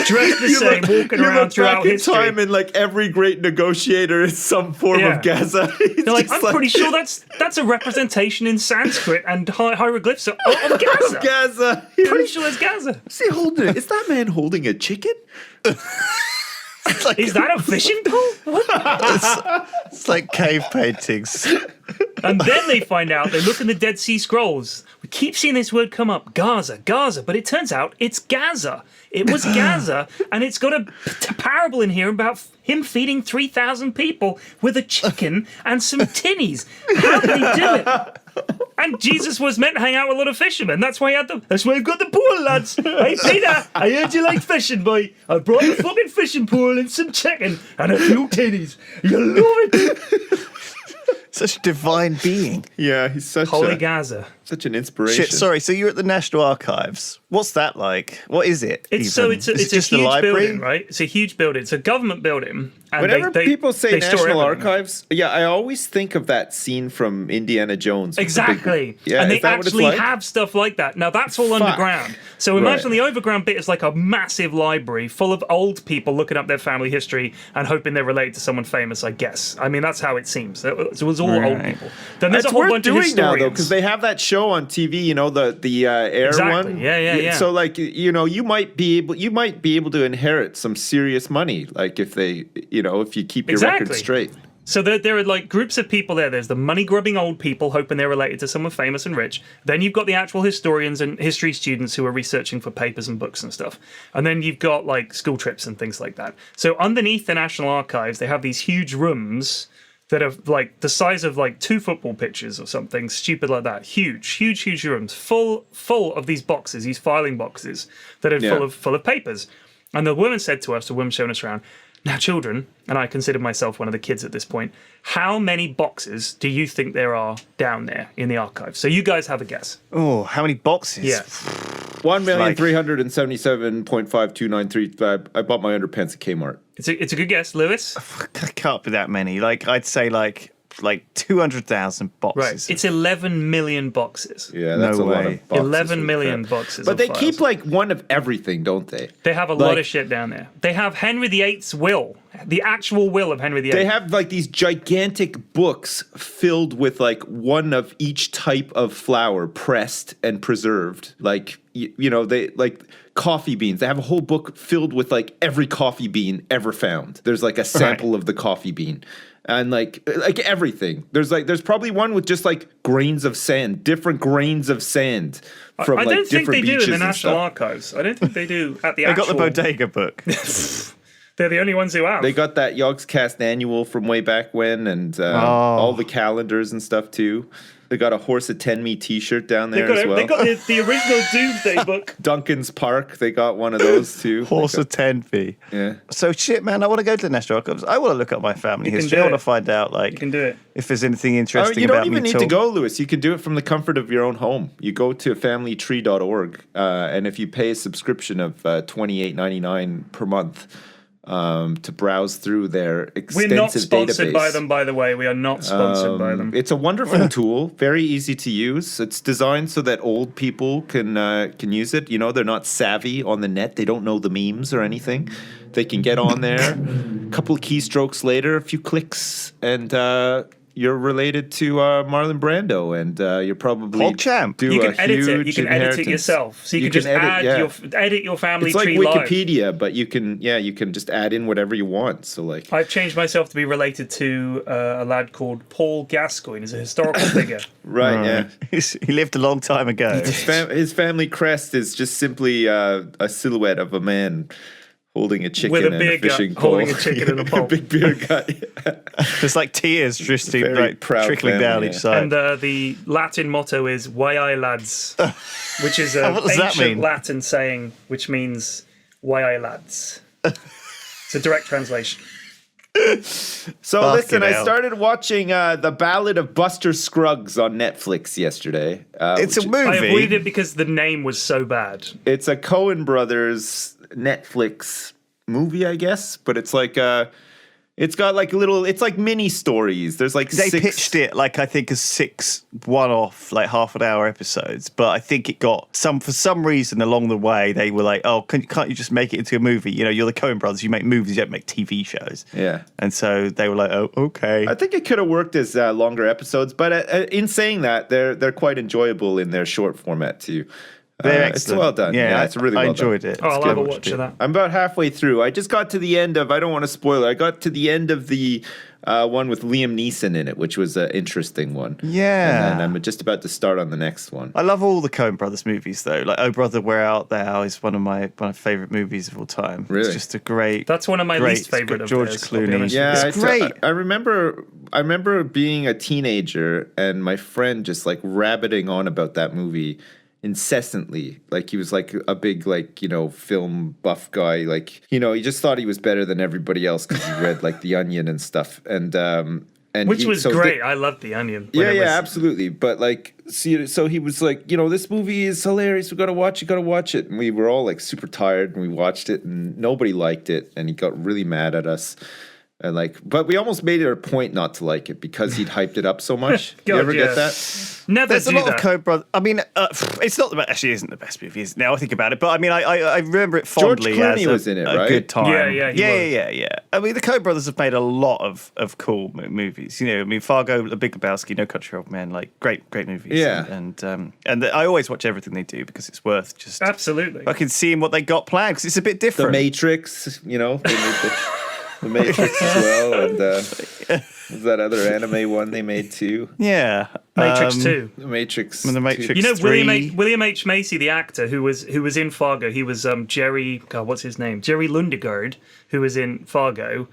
Dressed the same, walking around throughout history. Time and like every great negotiator is some form of Gazza. They're like, I'm pretty sure that's a representation in Sanskrit and hieroglyphs of Gazza. Gazza. Pretty sure it's Gazza. Is he holding it? Is that man holding a chicken? Is that a fishing pole? What? It's like cave paintings. And then they find out, they look in the Dead Sea Scrolls. We keep seeing this word come up, Gaza, but it turns out it's Gazza. It was Gazza, and it's got a parable in here about him feeding 3,000 people with a chicken and some tinnies. How did he do it? And Jesus was meant to hang out with a lot of fishermen. That's why he had them. That's why he got the pool, lads. Hey, Peter, I heard you like fishing, boy. I brought the fucking fishing pool and some chicken and a few tinnies. You'll love it. Such a divine being. Yeah, he's such Holy Gaza. Such an inspiration. Shit, sorry, so you're at the National Archives. What's that like? What is it? It's a huge building, right? It's a huge building. It's a government building. And whenever people say store National everything. Archives, I always think of that scene from Indiana Jones. Exactly. And they actually have stuff like that. Now, that's all underground. So imagine the overground bit is like a massive library full of old people looking up their family history and hoping they're related to someone famous, I guess. I mean, that's how it seems. It was all old people. Then there's a whole bunch of historians. Now, though, because they have that show on TV, you know, the air one. Yeah. So, like, you know, you might be able to inherit some serious money, like if they, you know, if you keep your record straight. So there are like groups of people there. There's the money-grubbing old people hoping they're related to someone famous and rich. Then you've got the actual historians and history students who are researching for papers and books and stuff. And then you've got like school trips and things like that. So underneath the National Archives, they have these huge rooms that are like the size of like 2 football pitches or something stupid like that. Huge rooms full of these boxes, these filing boxes that are full of papers. And the woman said to us, the woman showing us around, now, children, and I consider myself one of the kids at this point, how many boxes do you think there are down there in the archive? So you guys have a guess. Oh, how many boxes? Yeah. 1,377,55293. I bought my underpants at Kmart. It's a good guess, Lewis. It can't be that many. Like, I'd say like like 200,000 boxes. Right. It's 11 million boxes. Yeah, that's No a lot way. of boxes. 11 Holy million crap. boxes. But of they files. keep like one of everything, don't they? They have a lot of shit down there. They have Henry VIII's will, the actual will of Henry VIII. They have like these gigantic books filled with like one of each type of flour pressed and preserved. Like, you know, they like coffee beans. They have a whole book filled with like every coffee bean ever found. There's like a sample of the coffee bean. And like everything. There's probably one with just like grains of sand, different grains of sand from I like don't think different they do beaches in the and National stuff. Archives. I don't think they do at the They actual... got the bodega book. They're the only ones who have. They got that Yogscast annual from way back when, and all the calendars and stuff too. They got a Horse Attend Me T-shirt down there as well. They got the original Doomsday book. Duncan's Park, they got one of those too. Horse Attend Me. Yeah. So shit, man, I want to go to the National Archives. I want to look up my family can history. do I want it. to find out like You can do it. if there's anything interesting You about don't even me need to go, Lewis. You can do it from the comfort of your own home. You go to familytree.org, and if you pay a subscription of $28.99 per month to browse through their extensive We're not sponsored database. by them, by the way. We are not sponsored by them. It's a wonderful tool, very easy to use. It's designed so that old people can use it. You know, they're not savvy on the net. They don't know the memes or anything. They can get on there, a couple of keystrokes later, a few clicks, and you're related to Marlon Brando, and you're probably PogChamp. do You a can edit it. You huge can edit it inheritance. yourself. So you can just edit your family It's like tree live. Wikipedia, but you can just add in whatever you want. So like, I've changed myself to be related to a lad called Paul Gascoigne. He's a historical figure. right, yeah. He lived a long time ago. His family crest is just simply a silhouette of a man holding a chicken With a and beer a fishing gut, pole. holding a chicken and a pole. big beer gut. There's like tears just Very like proud trickling family, down yeah. each side. And the Latin motto is "Why I lads," which is an What does that ancient mean? Latin saying which means "Why I lads." It's a direct translation. So Fucking listen, I hell. started watching The Ballad of Buster Scruggs on Netflix yesterday. It's a which- I movie. avoided it because the name was so bad. It's a Coen Brothers Netflix movie, I guess, but it's like it's got like it's like mini stories. There's like They six. pitched it like I think as 6 one-off, like half-an-hour episodes, but I think it got for some reason along the way they were like, "Oh, can't you just make it into a movie? You know, you're the Coen Brothers. You make movies, you don't make TV shows." Yeah. And so they were like, "Oh, okay." I think it could have worked as longer episodes, but in saying that, they're quite enjoyable in their short format too. They're It's excellent. well done. Yeah, it's really well I done. enjoyed it. Oh, I'll It's have a good. watch of that. I'm about halfway through. I just got to the end of. I don't want to spoil it. I got to the end of the one with Liam Neeson in it, which was an interesting one. Yeah. And then I'm just about to start on the next one. I love all the Coen Brothers movies, though. Like "Oh Brother, Where Art Thou" is one of my favorite movies of all time. Really? It's just a great. That's one of my great- least favorite of George theirs, I'll be Clooney. honest with Yeah, It's great. I remember being a teenager and my friend just like rabbiting on about that movie incessantly. Like he was like a big like, you know, film buff guy. Like, you know, he just thought he was better than everybody else because he read like The Onion and stuff. And Which was so great. I loved The Onion. when Yeah, it yeah, was- absolutely. But like, see, so he was like, you know, this movie is hilarious. We gotta watch it. And we were all like super tired, and we watched it, and nobody liked it, and he got really mad at us. And like, but we almost made it a point not to like it because he'd hyped it up so much. You God, ever yeah. get that? Never There's do a lot that. of Coen Brothers. I mean, it's not the best. Actually, isn't the best movie. Now I think about it, but I mean, I remember it fondly. Clooney as was in it, a right? good time. Yeah, he was. yeah. I mean, the Coen Brothers have made a lot of cool movies. You know, I mean, Fargo, The Big Lebowski, No Country for Old Men, like great movies. Yeah. and I always watch everything they do because it's worth just Absolutely. fucking seeing what they got planned because it's a bit The different. Matrix, you know, they made the Matrix as well, and was that other anime one they made too? Yeah, Matrix 2. The Matrix. The Matrix. You know 3. William H. Macy, the actor who was in Fargo. He was Jerry. God, what's his name? Jerry Lundegaard, who was in Fargo.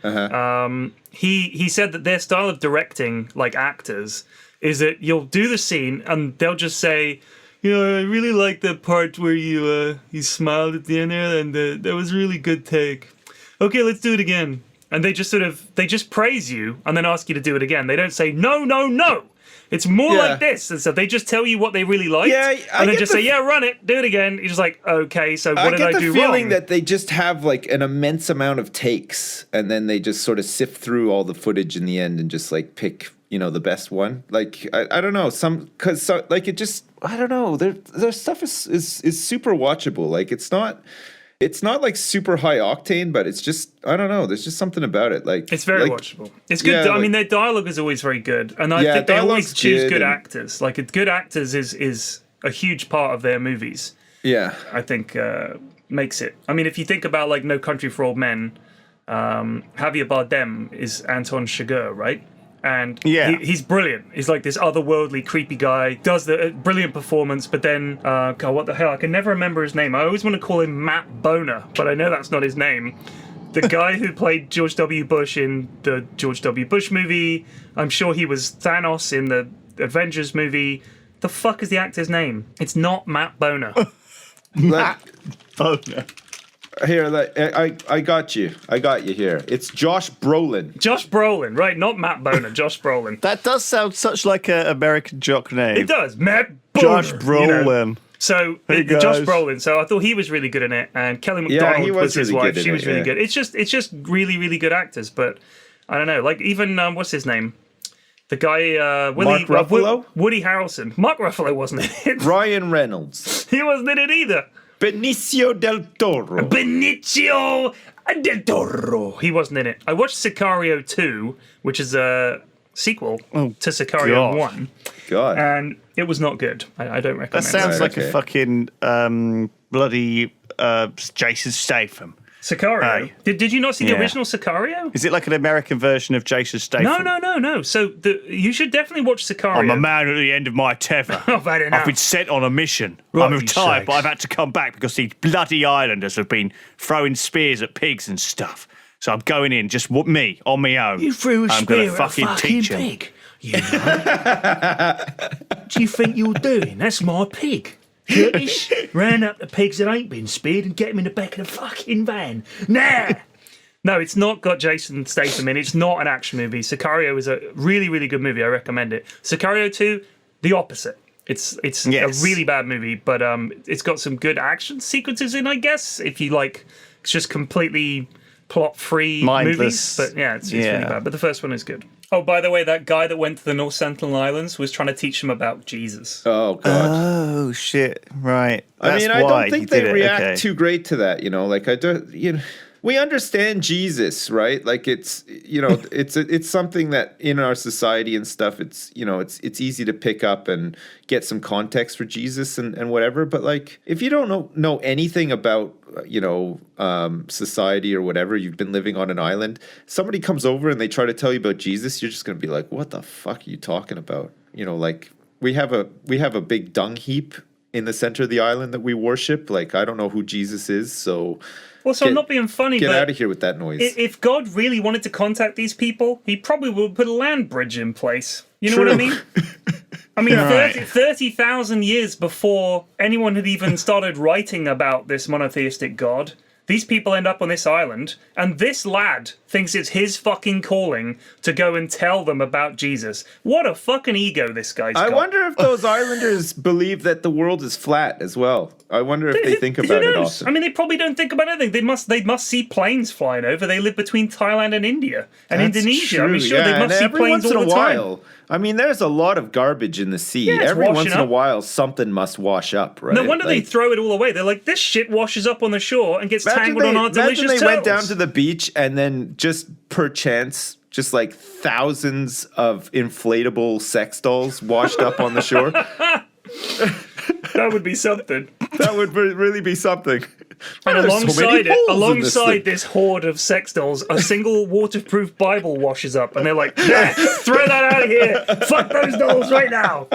He said that their style of directing, like actors, is that you'll do the scene and they'll just say, you know, I really like the part where you smiled at the end there, and that was a really good take. Okay, let's do it again. And they just praise you and then ask you to do it again. They don't say no. It's more Yeah. like this, and so they just tell you what they really liked, Yeah, I and then get just say, "Yeah, run it, do it again." You're just like, "Okay, so what did I get the do feeling wrong?" that they just have like an immense amount of takes, and then they just sort of sift through all the footage in the end and just like pick the best one. Like I don't know, because like it just, I don't know, their stuff is super watchable. Like it's not like super high octane, but it's just, I don't know, there's just something about it. Like it's very watchable. It's good. Yeah, I mean, their dialogue is always very good, and I think they always choose good actors. Like good actors is a huge part of their movies. Yeah, I think makes it. I mean, if you think about like No Country for Old Men, Javier Bardem is Anton Chigurh, right? And he's brilliant. He's like this otherworldly, creepy guy. Does the brilliant performance, but then, God, what the hell? I can never remember his name. I always want to call him Matt Boner, but I know that's not his name. The guy who played George W. Bush in the George W. Bush movie. I'm sure he was Thanos in the Avengers movie. The fuck is the actor's name? It's not Matt Boner. Matt Boner. Here, I got you. I got you here. It's Josh Brolin. Josh Brolin, right? Not Matt Boner. Josh Brolin. That does sound such like an American jock name. It does. Matt Boner. Josh Brolin. So Josh Brolin. So I thought he was really good in it, and Kelly MacDonald was his wife. She was really good. It's just really, really good actors. But I don't know. Like even what's his name? The guy Mark Ruffalo? Woody Harrelson. Mark Ruffalo wasn't in it. Ryan Reynolds. He wasn't in it either. Benicio del Toro. Benicio del Toro. He wasn't in it. I watched Sicario 2, which is a sequel to Sicario 1. God. And it was not good. I don't recommend it. That sounds like a fucking bloody Jason Statham. Sicario. Did you not see the original Sicario? Is it like an American version of Jason Statham? No. So you should definitely watch Sicario. I'm a man at the end of my tether. I've had enough. I've been sent on a mission. Right, I'm retired, sakes. but I've had to come back because these bloody islanders have been throwing spears at pigs and stuff. So I'm going in, just me, on my own. You threw a I'm spear gonna at a fucking fucking teach 'em. pig. You know? What do you think you're doing? That's my pig. Curtis, round up the pigs that ain't been speared and get them in the back of the fucking van. Nah! No, it's not got Jason Statham in. It's not an action movie. Sicario is a really, really good movie. I recommend it. Sicario 2, the opposite. It's a really bad movie, but it's got some good action sequences in, I guess. If you like, it's just completely plot-free movies. But yeah, it's really bad. But the first one is good. Oh, by the way, that guy that went to the North Sentinel Islands was trying to teach them about Jesus. Oh, God. Oh, shit. Right. I mean, I don't think they react too great to that, Like, I don't, we understand Jesus, right? Like it's it's something that in our society and stuff, it's it's easy to pick up and get some context for Jesus and whatever. But like if you don't know anything about society or whatever, you've been living on an island, somebody comes over and they try to tell you about Jesus, you're just gonna be like, what the fuck are you talking about? Like we have a big dung heap in the center of the island that we worship. Like I don't know who Jesus is, so. Well, so I'm not being funny, but... Get out of here with that noise. If God really wanted to contact these people, he probably would put a land bridge in place. You know what I mean? I mean, 30,000 years before anyone had even started writing about this monotheistic God, these people end up on this island, and this lad thinks it's his fucking calling to go and tell them about Jesus. What a fucking ego this guy's got. I wonder if those islanders believe that the world is flat as well. I wonder if they think about it often. I mean, they probably don't think about anything. They must see planes flying over. They live between Thailand and India and Indonesia. True, I mean, sure, they must see planes all the time. I mean, there's a lot of garbage in the sea. Yeah, every once in a while, something must wash up, right? No wonder they throw it all away. They're like, this shit washes up on the shore and gets tangled on our delicious turtles. They went down to turtles. the beach and then just perchance, just like thousands of inflatable sex dolls washed up on the shore. That would be something. That would really be something. And alongside this horde of sex dolls, a single waterproof Bible washes up, and they're like, yeah, throw that out of here. Fuck those dolls right now.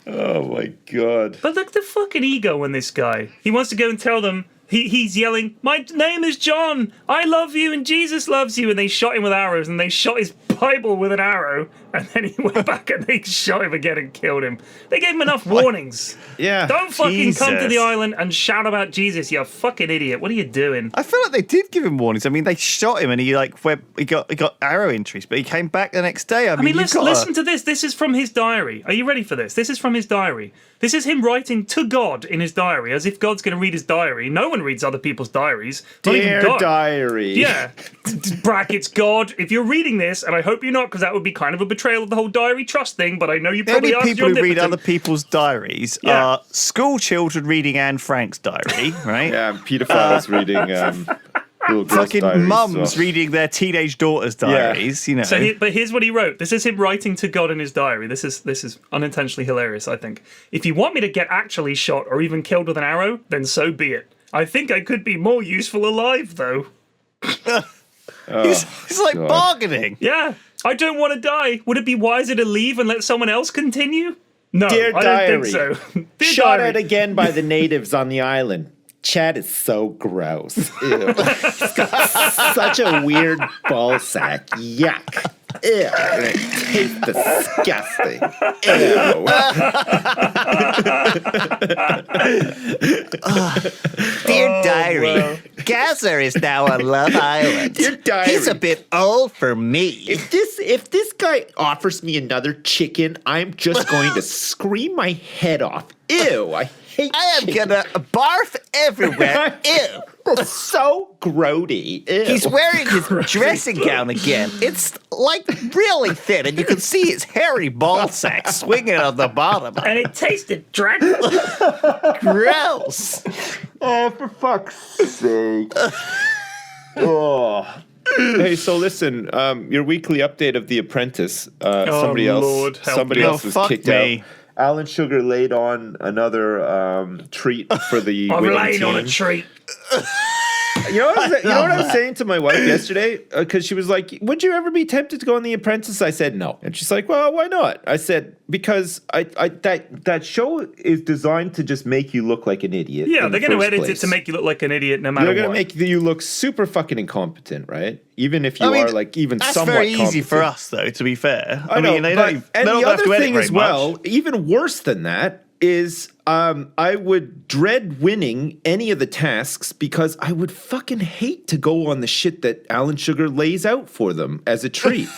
Oh my God. But look, the fucking ego in this guy. He wants to go and tell them, he's yelling, my name is John, I love you and Jesus loves you. And they shot him with arrows, and they shot his Bible with an arrow, and then he went back and they shot him again and killed him. They gave him enough warnings. Yeah. Don't fucking come to the island and shout about Jesus, you fucking idiot. What are you doing? I feel like they did give him warnings. I mean, they shot him and he got arrow injuries, but he came back the next day. I mean listen to this. This is from his diary. Are you ready for this? This is from his diary. This is him writing to God in his diary, as if God's going to read his diary. No one one reads other people's diaries. Not even Dear God. diary. Yeah. Brackets, God. If you're reading this, and I hope you're not, because that would be kind of a betrayal of the whole diary trust thing, but I know you The only probably are. people who read other people's diaries Yeah. are school children reading Anne Frank's diary, right? Yeah, pedophiles reading little girls' Fucking diaries as mums well. reading their teenage daughters' diaries, you know. So, but here's what he wrote. This is him writing to God in his diary. This is unintentionally hilarious, I think. If you want me to get actually shot or even killed with an arrow, then so be it. I think I could be more useful alive, though. It's like God. bargaining. Yeah, I don't want to die. Would it be wiser to leave and let someone else continue? No, Dear I don't think diary. so. Dear Shot diary. at again by the natives on the island. Chad is so gross. Ew. He's got such a weird ball sack. Yuck. Ew. And it tastes disgusting. Ew. Dear diary, Gazza is now on Love Island. Dear diary. He's a bit old for me. If this guy offers me another chicken, I'm just going to scream my head off. Ew, I hate I am chicken. gonna barf everywhere. Ew. That's so grody. Ew. He's wearing his dressing gown again. It's like really thin, and you can see his hairy ball sack swinging on the bottom. And it tasted dreadful. Gross. Oh, for fuck's sake. Oh. Hey, so listen, your weekly update of The Apprentice. Somebody Lord, help somebody me. else Oh, was fuck kicked me. out. Alan Sugar laid on another treat for the I'm winning laying on a team. treat. You know what I was saying to my wife yesterday? Because she was like, would you ever be tempted to go on The Apprentice? I said no. And she's like, well, why not? I said, because that show is designed to just make you look like an idiot. Yeah, in they're the going to first edit place. it to make you look like an idiot no matter They're what. going to make you look super fucking incompetent, right? Even if you I mean, are like even That's somewhat very easy competent. for us, though, to be fair. I know, mean, they but, don't, and they don't the have other to edit thing very as well, much. even worse than that, is I would dread winning any of the tasks because I would fucking hate to go on the shit that Alan Sugar lays out for them as a treat.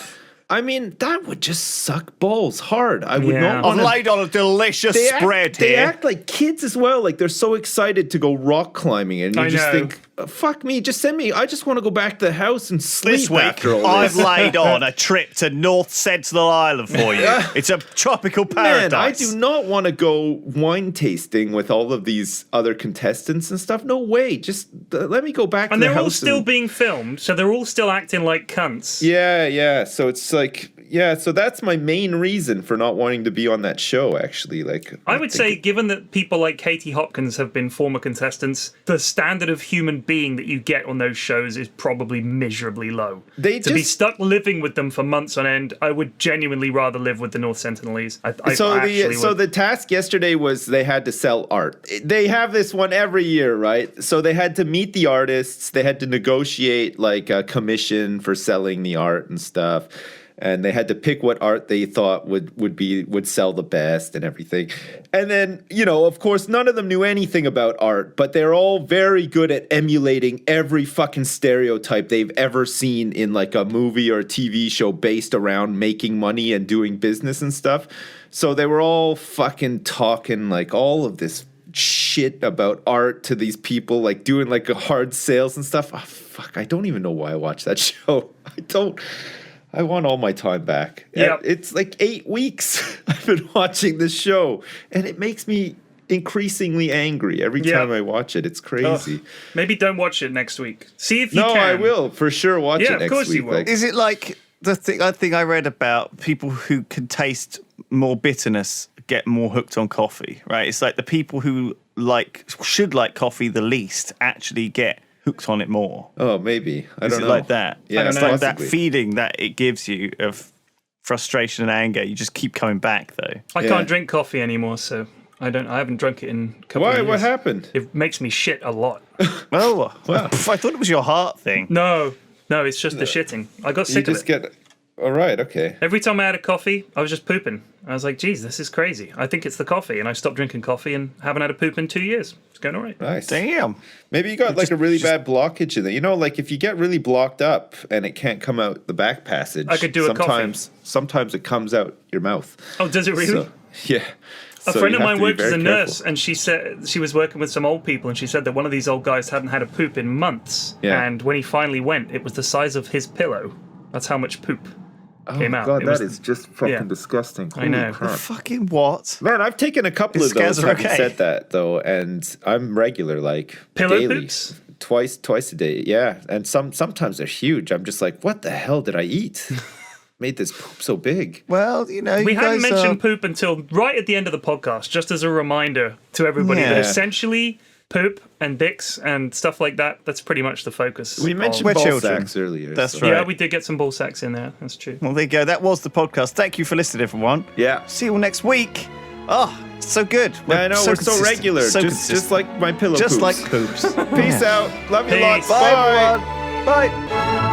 I mean, that would just suck balls hard. I would Yeah. not I've want to. laid on a delicious spread They here. act like kids as well. Like they're so excited to go rock climbing, and you I just know. think, "Fuck me, just send me. I just want to go back to the house and sleep This week, after all I've this." laid on a trip to North Sentinel Island for you. It's a tropical Man, paradise. I do not want to go wine tasting with all of these other contestants and stuff. No way. Just let me go back to And the they're all house still and- being filmed, so they're all still acting like cunts. Yeah. So it's like, yeah. So that's my main reason for not wanting to be on that show. Actually, like I would say, given that people like Katie Hopkins have been former contestants, the standard of human being that you get on those shows is probably miserably low. They to be just- stuck living with them for months on end, I would genuinely rather live with the North Sentinelese. So actually would. the task yesterday was they had to sell art. They have this one every year, right? So they had to meet the artists. They had to negotiate like a commission for selling the art and stuff. And they had to pick what art they thought would sell the best and everything. And then, you know, of course, none of them knew anything about art, but they're all very good at emulating every fucking stereotype they've ever seen in like a movie or a TV show based around making money and doing business and stuff. So they were all fucking talking like all of this shit about art to these people, like doing like a hard sales and stuff. Oh, fuck, I don't even know why I watch that show. I want all my time back. Yep. It's like 8 weeks I've been watching this show, and it makes me increasingly angry every Yeah. time I watch it. It's crazy. Maybe don't watch it next week. See if you No, can. I will for sure watch Yeah, it of next course week. you will. Like, Is it like the thing I read about people who can taste more bitterness get more hooked on coffee, right? It's like the people who should like coffee the least actually get hooked on it more. oh, maybe. I Is don't it know. like that? Yeah, it's know. like that possibly. feeling that it gives you of frustration and anger. You just keep coming back, though. I Yeah. can't drink coffee anymore, so I haven't drunk it in a couple Why? of years. What happened? It makes me shit a lot. Well, I thought it was your heart thing. No, it's just the shitting. I got You sick of just it. get. All right. Okay. Every time I had a coffee, I was just pooping. I was like, geez, this is crazy. I think it's the coffee. And I stopped drinking coffee and haven't had a poop in 2 years. It's going all right. Nice. Damn. Maybe you got like a really bad blockage in there. You know, like if you get really blocked up and it can't come out the back passage, I could do a coffee. sometimes it comes out your mouth. Oh, does it really? So, yeah. A So friend you of have mine to be worked as a very nurse, careful. and she said she was working with some old people, and she said that one of these old guys hadn't had a poop in months. Yeah. And when he finally went, it was the size of his pillow. That's how much poop came out. God, It that was- is just fucking yeah. disgusting. I know. Crap. Fucking what? Man, I've taken a couple Is of those. Gazza Having okay? said that, though, and I'm regular, like Pillow daily, poops? twice a day. Yeah, and sometimes they're huge. I'm just like, what the hell did I eat? Made this poop so big. Well, you know, We you hadn't guys mentioned poop until right at the end of the podcast, just as a reminder to everybody that Yeah. essentially poop and dicks and stuff like that, that's pretty much the focus. We mentioned We're ball children. sacks earlier. That's so- right. Yeah, we did get some ball sacks in there. That's true. Well, there you go. That was the podcast. Thank you for listening, everyone. Yeah. See you all next week. Oh, it's so good. I know, we're so consistent. regular. So just consistent. like my pillow Just poops. like poops. Peace out. Love you Peace. lots. Bye, Bye. everyone. Bye.